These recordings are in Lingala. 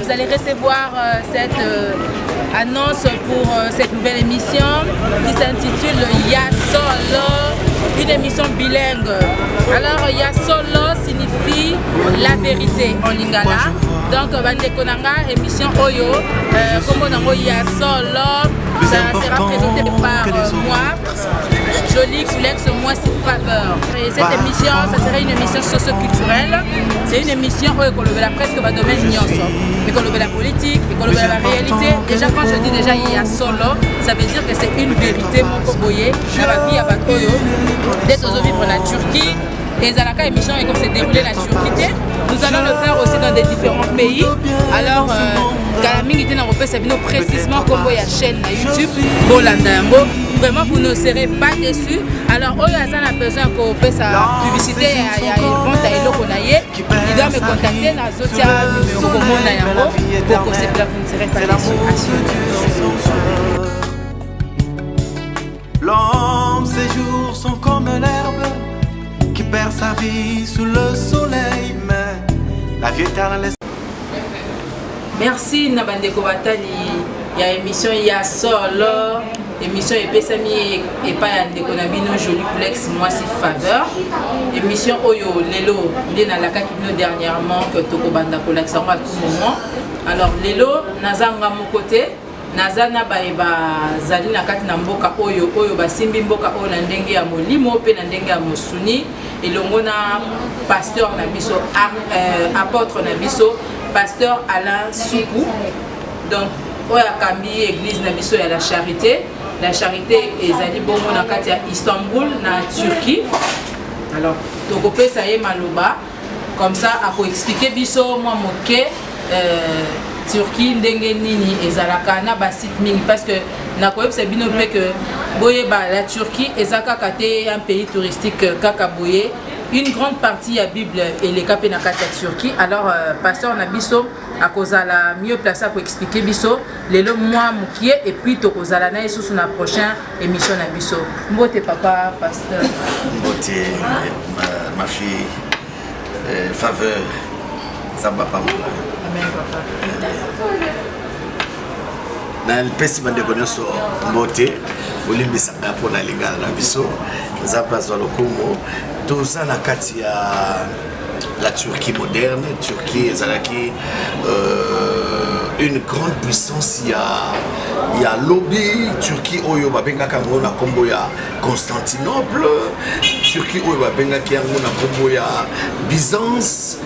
vous allez recevoir cette annonce pour cette nouvelle émission qui s'intitule Ya Solo, une émission bilingue. Alors Ya Solo signifie la vérité en lingala. Donc Bandekonanga, émission Oyo, comme on a Ya Solo, ça sera présenté par moi, Jolie Kulex, moi c'est Faveur. Et cette émission, ça serait une émission socio-culturelle. C'est une émission où on la presque va domaine nyonso. On la politique, on la réalité. Déjà quand je dis déjà il y a solo, ça veut dire que c'est une vérité mon coboyer. Dans la vie à Batoyo, d'être aux vivre en Turquie. Et Zalaka émission et comme c'est déroulé la Turquie, nous allons le faire aussi dans des différents pays. Alors, Galaming était dans le pays, précisément comme il y a chaîne à YouTube, Bolandango. Vraiment, vous ne serez pas déçus. Alors, il a besoin qu'on fasse sa publicité, il y a une vente à Elo Konaye. Il doit me contacter dans Zotia numéro commun Nayango pour que vous ne serez pas déçus. L'homme, ses jours sont comme l'herbe qui perd sa vie sous le soleil, mais la vie éternelle. Merci Nabandeko Batali. Il y a émission Ya Solo, émission Epesami et pas Yandeko Nabino Jolie Kulex, moi c'est Faveur. Émission Oyo Lelo, Ndena Laka qui dernièrement que Toko Banda Kulex à tout moment. Alors Lelo, Nazanga mon côté. Nazana baeba zali na kati na mboka oyo basimbi mboka oyo na ndenge ya molimo pe na ndenge ya mosuni elongo na pasteur na biso apôtre na biso pasteur Alain Soukou. Donc oya kambi église na biso ya la charité ezali bongo na kati ya Istanbul na Turquie. Alors tokopesa ye maloba comme ça ako expliquer biso moi moke Turquie ndenge nini ezalaka na ba site mingi parce que na koyebisa bino pe que boye ba la Turquie ezaka kate un pays touristique kaka boye une grande partie ya Bible et les capé na kati ya Turquie. Alors pasteur na biso akozala mieux placé pour expliquer biso lelo moi mukie et puis tokozala na yesu na prochaine émission na biso. Mbote papa pasteur. Mbote ma fille Faveur Samba Pamela. Amen papa. Na pesi bande konoso mbote olimbisa ngapo na lingala na biso zapa zwa lokumo toza na kati ya la Turquie moderne. Turquie ezalaki une grande puissance. Il y a lobby Turquie oyo babengaka ngo na kombo ya Constantinople, Turquie oyo babengaki yango na kombo ya Byzance,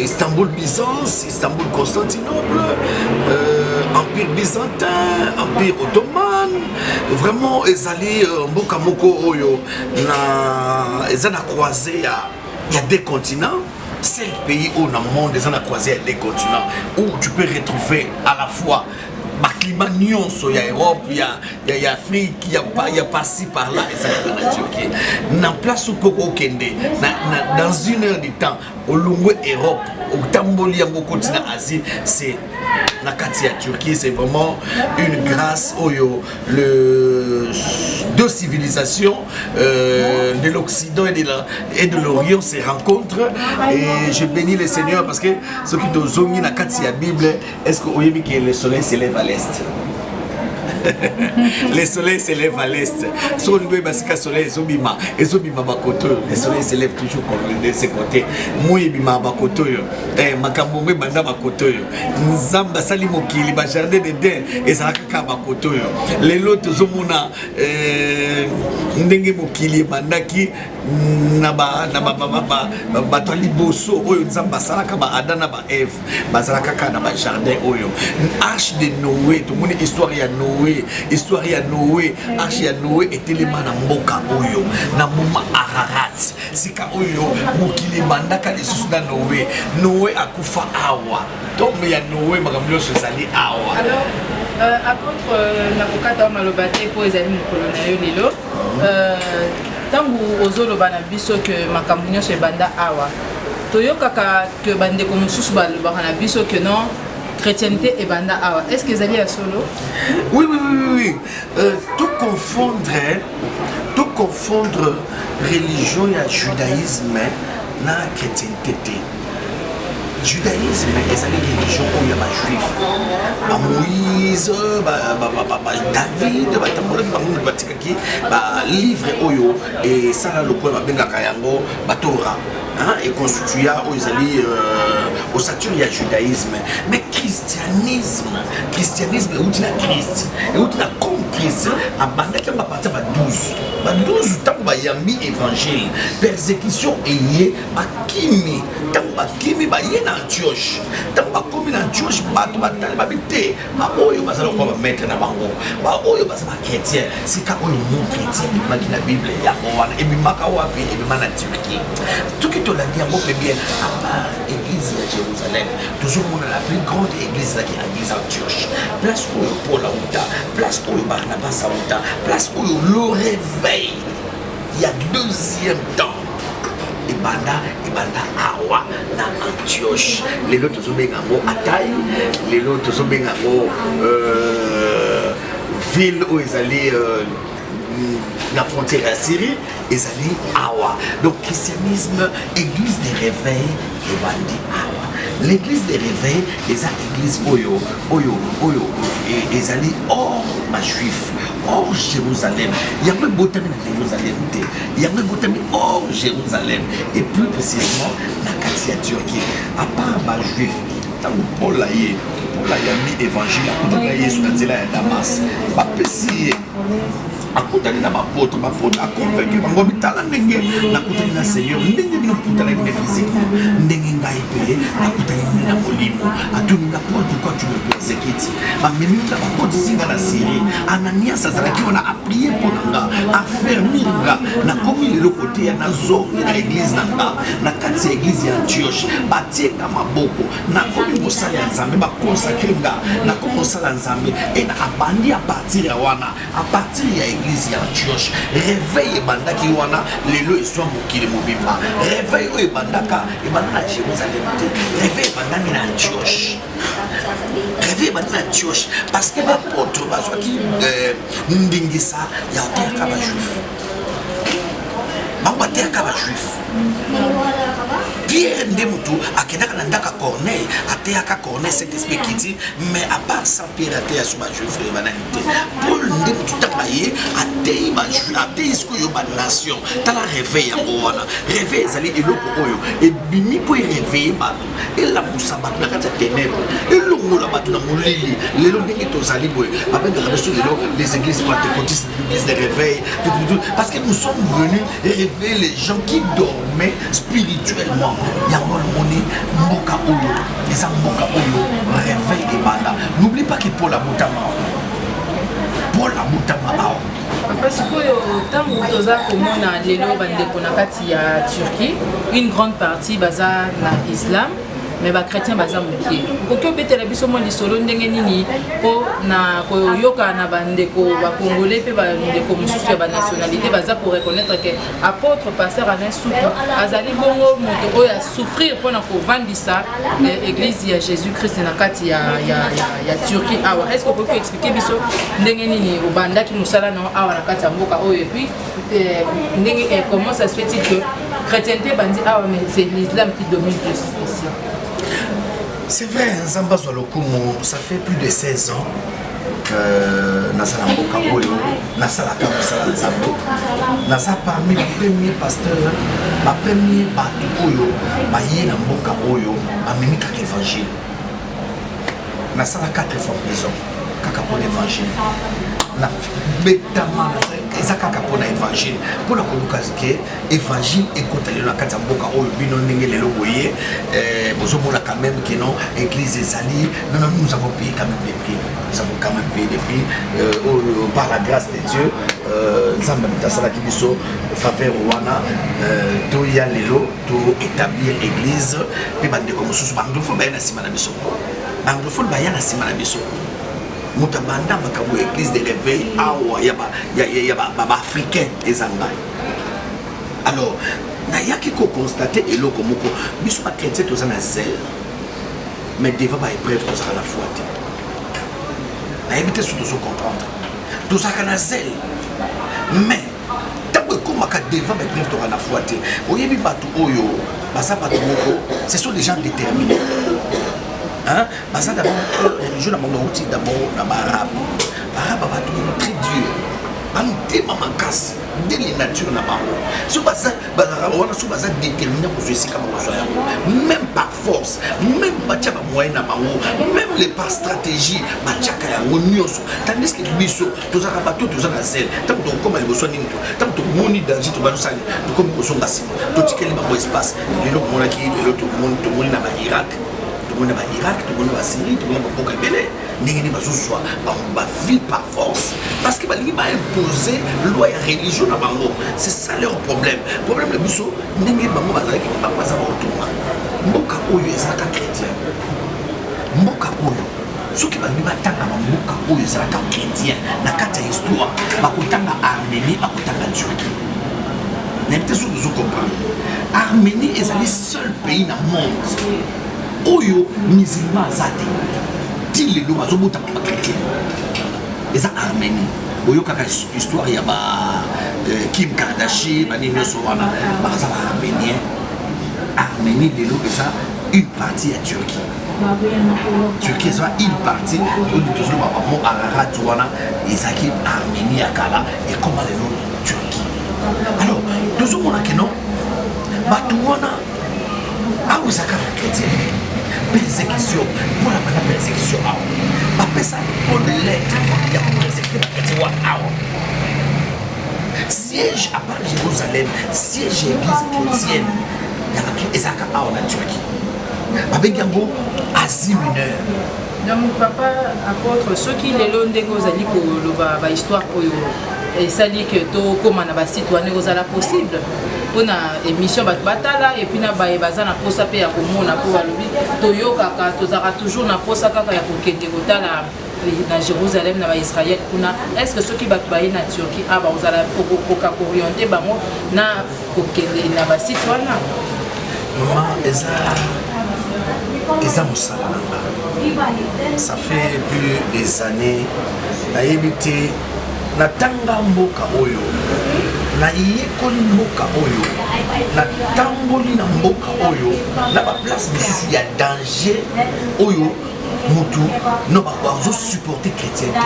Istanbul Byzance, Istanbul Constantinople, Empire byzantin, Empire ottoman. Vraiment ezali mboka moko oyo na ezana croisé il y a des continents. C'est le pays où dans le monde des croisé des continents où tu peux retrouver à la fois le climat nyonso, il y a Europe, il y a Afrique, il y a par-ci par-là, et ça dans la Turquie. Dans place où Koko Kende, dans une heure de temps, au Lungu Europe, au Tamboli, au continent Asie, c'est la Katia Turquie, c'est vraiment une grâce oyo deux civilisations de l'Occident et de l'Orient se rencontrent et je bénis le Seigneur parce que ceux qui ont zongi la Katia Bible, est-ce que vous voyez que le soleil s'élève à l'est? Le soleil s'élève à l'est. Sur le soleil, le soleil s'élève toujours de ce côté. Moi, je Makamongwe banda bakotoyo. Nzamba sali mokili ba jardin de den ezalaka bakotoyo. Lelo tozomona ndenge mokili bandaki na ba batali boso oyo nzamba salaka ba Adana ba Eve bazalaka na ba jardin oyo. Arche de Noé, tout le monde histoire ya Noé. Histoire ya Noé, arche ya Noé était les mana mboka oyo na moma Ararat sika oyo mokili bandaka les sous na Noé. Noé akufa awa tombe ya Noé makambo sozali awa. Alors apôtre nakokata malobate po ezali mokolo na yo lelo tangu ozoloba na biso que makambo nyonso ebanda awa toyokaka que bandeko mosusu balobaka na biso que non chrétienté et banda awa. Est-ce que Zali a solo? Oui. Tout confondre religion et judaïsme na chrétienté. judaïsme ezali religion oyo ya bajuif bamoïse david batambolaki bango batikaki balivre oyo esala lokola babengaka yango batora econstituya oyo ezali osature ya judaïsme mais christianisme euti na christ euti na comme christ abandaki yango baparti ya ba12 ntango bayambi évangile persécution eye bakimi ntango bakimi baye na antioche ntango bakomi na antioche bato batali babi te baoyo bazala kokuwa bamaître na bango baoyo baza bachrétien sika oyo mon chrétien ebimaki na bible yango wana ebimaka wapi ebima na turquie soki tolandi yango mpe bien apart église ya jérusalem tozomona la plus grande église ezalaki église antioche place oyo paul auta place oyo barnabas auta place oyo le réveil il y a deuxième temps ebanda awa na antioche lelo tozobenga yango atai lelo tozobenga yango ville oyo ezali la frontière à Syrie, ezali awa. Donc christianisme, église des réveils, ebandi awa. L'église des réveils, eza église oyo, ezali hors ma juif, hors Jérusalem. Il y a même botami na Jérusalem, il y a même botami hors Jérusalem, et plus précisément na Katia Turquie. À part ma juif, tant Paul a mis évangile, à côté de Jésus, na Damas, pas pessi. Akutani na bapotre a convaincu bango bitala ndenge nakutani na Seigneur ndenge bino kutana na physiquement ndenge ngai peye nakutani na molimo atuni na pourquoi tu me persécutes mamimi na bapotre singa na Syrie Ananias azalaki wana a prier pour nga a fermir nga na komi le côté ya nazo na église na kati ya église ya Antioche batieka maboko na komi mosala ya Nzambe ba consacrer nga na komi mosala Nzambe et na abandi a partir ya wana a partir ya église ya Antioche réveil ebandaki wana lelo eswa mokili mobimba réveil oyo ebandaka na Jérusalem te réveil ebandaki na Antioche réveil ebandaki na Antioche parce que bapoto bazwaki ndingisa ya oteyaka bajuif bango bateyaka bajuif Pierre Ndemutu akendaka na ndaka Corneille ateyaka Corneille cet esprit qui dit mais à part ça Pierre ateya sur bajuif bananité Paul Ndemutu tabaye ateyi bajuif ateyi sikoyo ba nation tala réveil yango wana réveil ezali eloko oyo ebimi po réveiller bato elamusa bato na kati ya ténèbre elongola bato na molili lelo ndenge tozali boye babengaka biso lelo les églises pentecôtistes l'église de réveil parce que nous sommes venus réveiller les gens qui dormaient spirituellement yango moni mboka oyo eza mboka oyo réveil ebanda n'oublie pas que Paul abotama awa parce que tant que toza komona lelo bandeko na kati ya Turquie une grande partie baza na islam mais ba chrétien baza mokie koki obetela biso mwa lisolo ndenge nini po na koyoka na bandeko ba congolais pe bandeko mosusu ya ba nationalité baza pour reconnaître que apôtre pasteur Alain Soutou azali bongo moto oyo a souffrir pona ko vandisa église ya Jésus-Christ na kati ya Turquie awa est-ce que vous pouvez expliquer biso ndenge nini obandaki musala na awa na kati ya mboka oyo et puis ndenge comment ça se fait-il que chrétienté bandi awa mais c'est l'islam qui domine plus ici. C'est vrai, Nzamba Zolokumo, ça fait plus de 16 ans que Nazala Mboka Oyo, Nazala Kamosala Nzambo, Nazala parmi les premiers pasteurs, ma première batu Oyo, Baye na Mboka Oyo, Amimi Kaka Évangile. Nazala 4 fois prison, Kaka pour l'évangile. Na betama ezakaka pona évangile pona kolukazike évangile ekotali na kati ya mboka oyo bino ndenge lelo boye bozomona quand même que non église ezali non nous avons payé quand même des prix nous avons quand même payé des prix par la grâce de Dieu nzambe mutasalaki biso faveur wana to ya lelo to établir église pe bandeko mosusu banglophone bayana sima na biso banglophone bayana sima na biso mutabanda makabu église de réveil awa yaba africain ezanga alors na yaki ko constater eloko moko biso ba chrétien toza na zèle mais devant ba épreuve toza na foi na éviter surtout se comprendre toza na zèle mais tabo comme ka devant ba épreuve toza na foi oyebi batu oyo basa batu moko ce sont des gens déterminés hein baza d'abord religion na bango outi d'abord na barabe bato très dur antema makasi dès les natures na bango so baza wana so baza déterminé pour faire sika bango so yango même par force même batia ba moyen na bango même les par stratégie batiaka yango nyonso tandis que biso tozaka bato tozana zel tanto tokoma liboso nini tanto tomoni danger tobanosali tokomi kosonga nsima totikeli bango espace lelo komonaki lelo tomoni na Irak tomoni na Irak tomoni na Syrie tomoni na baboka ebele ndenge nini bazozwa bavie par force parce que balingi baimposer loi ya religion na bango c'est ça leur problème na biso ndenge bango bazalaki baza baotoma mboka oyo ezalaka chrétien mboka oyo soki balingi batanga bamboka oyo ezalaka chrétien na kati ya histoire bakotanga Arménie bakotanga Turquie nayebite soki tozocomprendre Arménie ezali seul pays na monde oyo musulman aza te ti lelo bazobotama bachrétien eza Arménie boyokaka histoire ya Kim Kardashian banini nyonso wana baza baarménien Arménie lelo eza une partie ya Turquie eza une partie oyo tozoloba bamo Ararat wana ezalaki Arménie ya kala ekoma lelo Turquie alors tozomona keno bato wana awa ezalaka bachrétien persécution pour la persécution bapesa bonne lettre ya kopersécuter bakrétien wa awa siège à part Jérusalem siège église chrétienne ezalaka awa na Turquie babengi yango Asie mineure. Donc papa apôtre soki lelo ndenge ozali koloba bahistoire oyo esali ke tokóma na basite wana kozala possible mpona émission bato batala et puis na baye baza na posa mpe ya komona mpo balobi toyokaka tozalaka toujours na posa kaka ya kokende kotala na Jérusalem na baisraël kuna est-ce que soki bato baye na Turquie bakozala koka koriente bango na kokende na basite wana mama eza mosala nanga ça fait plus des années nayebi te natanga mboka oyo nayekoli mboka oyo natamboli na mboka oyo na baplace mosusu ya danger oyo mutu no bazosupporte chrétien te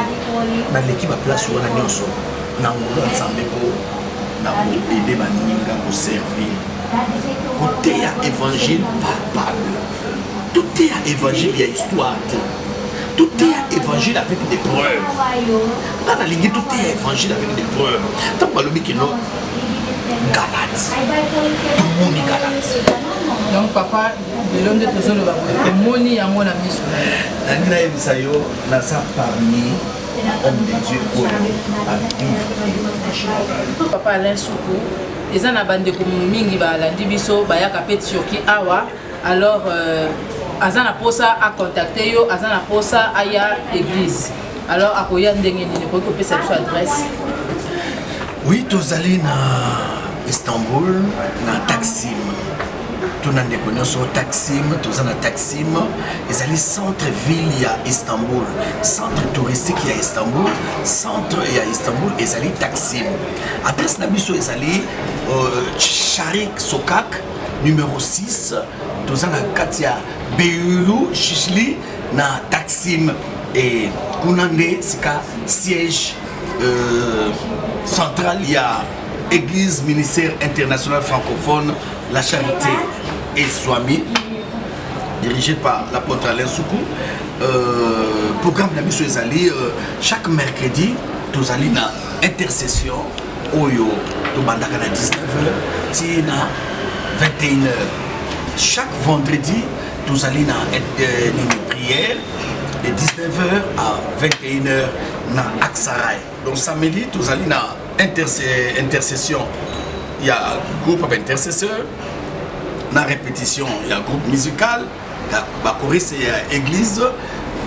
naleki baplace wana nyonso na ngolo ya nzambe mpo na koede baninga koservir koteya évangile palpable tout est à évangile et à histoire. Tout est à évangile avec des preuves. Dans la ligne, tout est à évangile avec des preuves. Tant que l'homme qui nous galate. Tout le monde est galate. Donc papa, de l'homme de Tozo le Babou, le moni à mon ami sur Nana Ebisayo, Nasa parmi homme de Dieu à vivre. Papa Alain Soukou, ils en ont bandé comme mingi ba landi biso ba ya kapet Turquie awa. Alors azana posa a contacté yo azana posa aya église alors akoya ndenge nini ko pesa biso adresse. Oui, tozali na Istanbul na Taksim. Tunande konyoso Taksim, tozana Taksim, ezali centre ville ya Istanbul, centre touristique ya Istanbul, centre ya Istanbul ezali Taksim. Adresse na biso ezali Sharik Sokak numéro 6, tozana katia Beyoulou Chichli na Taksim et Kunande sika siège central, il y a Église ministère international francophone, la charité et Swami, dirigé par l'apôtre Alain Soukou. Programme de la mission Ezali, chaque mercredi, nous allons na intercession, Oyo, nous allons à 19h, Tina, 21h. Chaque vendredi, nous allons à une prière de 19h à 21h dans Aksaray. Donc samedi, nous allons à intercession. Il y a un groupe d'intercesseurs. Dans la répétition, il y a un groupe musical. Il y a l'église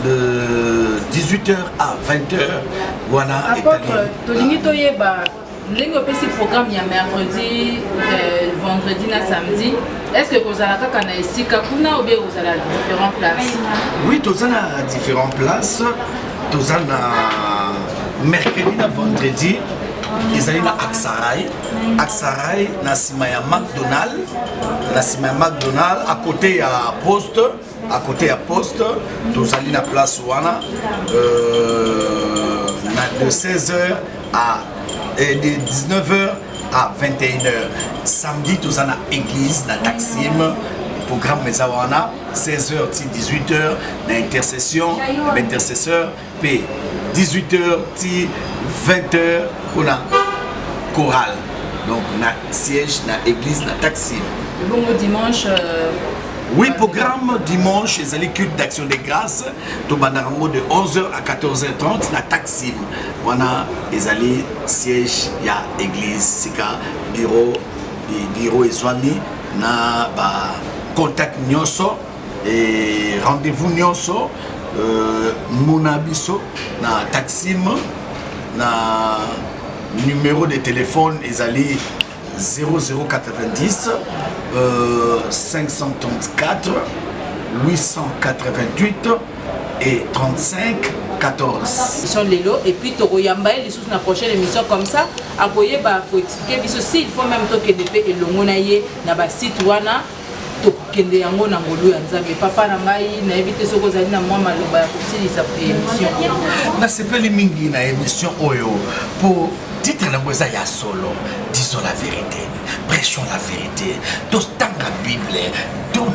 de 18h à 20h. Voilà. Apôtre, ce programme il y a mercredi, vendredi, samedi. Est-ce que vous avez un ici ou bien vous avez différentes places? Oui, nous avons différentes places. Nous avons mercredi et vendredi. Ils allaient à Aksaray. Aksaray, na sima ya McDonald's. Na sima ya McDonald's, à côté il y a Poste. à côté à poste, tous allés la place Wana, de 16h à de 19h à 21h. Samedi, tous allés à l'église, la Taksim, programme Mezawana, 16h à 18h, l'intercession, l'intercesseur, puis 18h à 20h, on a chorale. Donc, on a siège, on a église, on a Taksim. Le bon dimanche. Oui, programme dimanche, les culte d'action de grâce, de 11h à 14h30, na Taksim. On a les alliés siège, il y a église, sika, bureau et soigné, na contact nyonso et rendez-vous nyonso, monabiso, na Taksim, na numéro de téléphone, les alliés 0090 534 888 et 35 14. Sont Lelo et puis Toro Yambaye les sous la prochaine émission comme ça. Aboye ba faut expliquer biso si il faut même to que depuis et longonaye na ba site wana to kende yango na ngolu ya nzambe papa na ngai na éviter soko zali na mwa maloba ya kosilisa émission. Na sepeli mingi na émission oyo pour titre na boza ya solo, disons la vérité, prêchons la vérité, tout la Bible, tout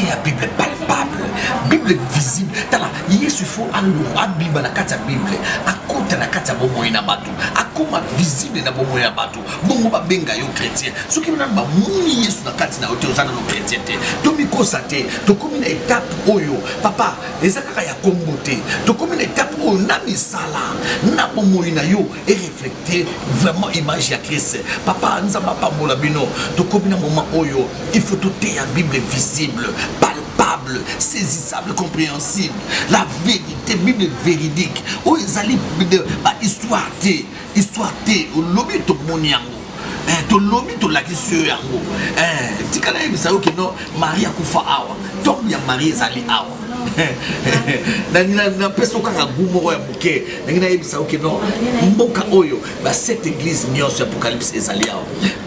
la Bible palpable, Bible visible. Tala, Yesu faut à Bible na kata Bible, à côté na kata bomo ina batu, à comment visible na bomo ina batu, bongo ba benga yo chrétien. Ce qui na ba muni Yesu na kata na ote ozana no chrétien te. To miko sate, to komi na étape oyo, papa, ezaka ya kombote, to komi na étape oyo na misala, na bomo ina yo et refléter vraiment image ya Christ. Papa, nzamba pa mola bino, to komi na moment oyo, il faut tout la Bible visible, palpable, saisissable, compréhensible. La vérité, Bible véridique. Oh, ils allaient histoire té, au lobby to moniango. To lobby to la question yango. Tikana yebisa yo kino Maria kufa awa. Tom ya Maria zali awa. Na peso kaka gumo ya buke. Na yebisa yo kino mboka oyo ba cette église nyonso apocalypse ezali awa.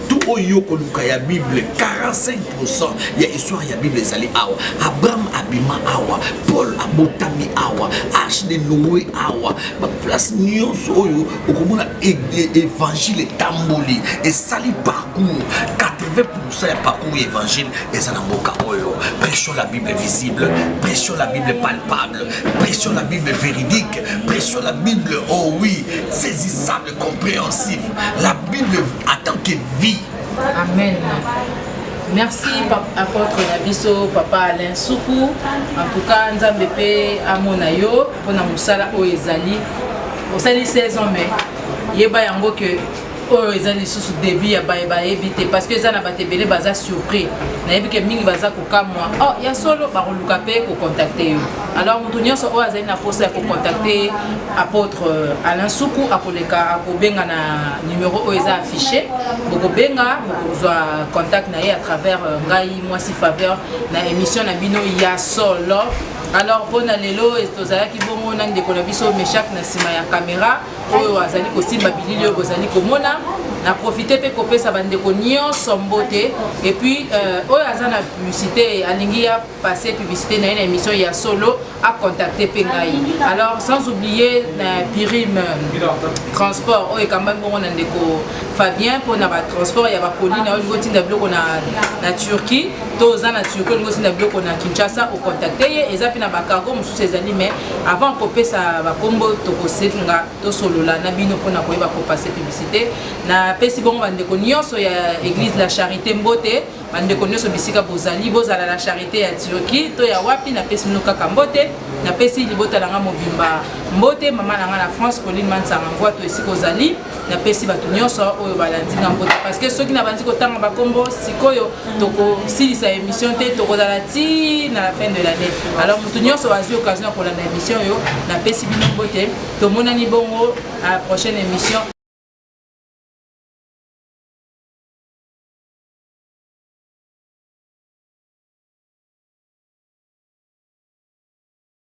Tout oyo koluka ya Bible 45% ya histoire ya Bible ezali awa. Abraham abima awa, Paul abotami awa, Arche de Noé awa. Ba place nyonso oyo okomona évangile tamboli et sali parcours 80% ya parcours évangile ezana mboka oyo. Prêchons la Bible visible, prêchons la Bible palpable, prêchons la Bible véridique, prêchons la Bible, oh oui, saisissable, compréhensible. La Bible en tant que vie. Amen. Merci apôtre Nabiso, papa Alain Soukou. En tout cas, Nzambe pe amonayo pona musala o ezali. Osali 16 ans mais yeba yango que o ezali sous début ya ba ebité parce que ça na batebele baza surpris. Na yebi que mingi baza ko kamwa. Oh, ya solo ba koluka pe ko contacter yo. Alors mutu nyonso o azali na poste ya ko contacter apôtre Alain Soukou akoleka akobenga na numéro o eza affiché. Boko benga boko contact na ye à travers ngai mwasi faveur na émission na bino ya solo. Alors pour Lelo et tozala ki bongo na ndeko na biso Meshak na sima ya caméra oyo azali ko simba bilili oyo bozali komona na profiter pe kopesa bandeko nyonso mbote et puis oyo azana publicité alingi ya passer publicité na une émission ya solo à contacter pengai. Alors sans oublier na Pirim transport oyo kamba bongo na ndeko Fabien pour na ba transport ya ba colline oyo gotinda biloko na Turquie toza na Turquie gotinda biloko na Kinshasa au contacter ye ezapi na ba cargo mususu ezali mais avant kopesa ba kombo tokosenga to solola na bino pona koyeba ko passer publicité na pesi bongo bandeko nyonso ya église la charité mbote bandeko nyonso bisika bozali bozala la charité ya Turquie to ya wapi na pesi no kaka mbote na pesi libota langa mobimba mbote mama nanga na France Pauline Mansanga ngwa to esiko zali na pesi batu nyonso oyo balandinga mbote parce que soki na bandiko tanga ba kombo sikoyo toko silisa émission te toko zala ti na la fin de l'année. Alors mutu nyonso wazi occasion pour la émission yo na pesi bino mbote to monani bongo à la prochaine émission.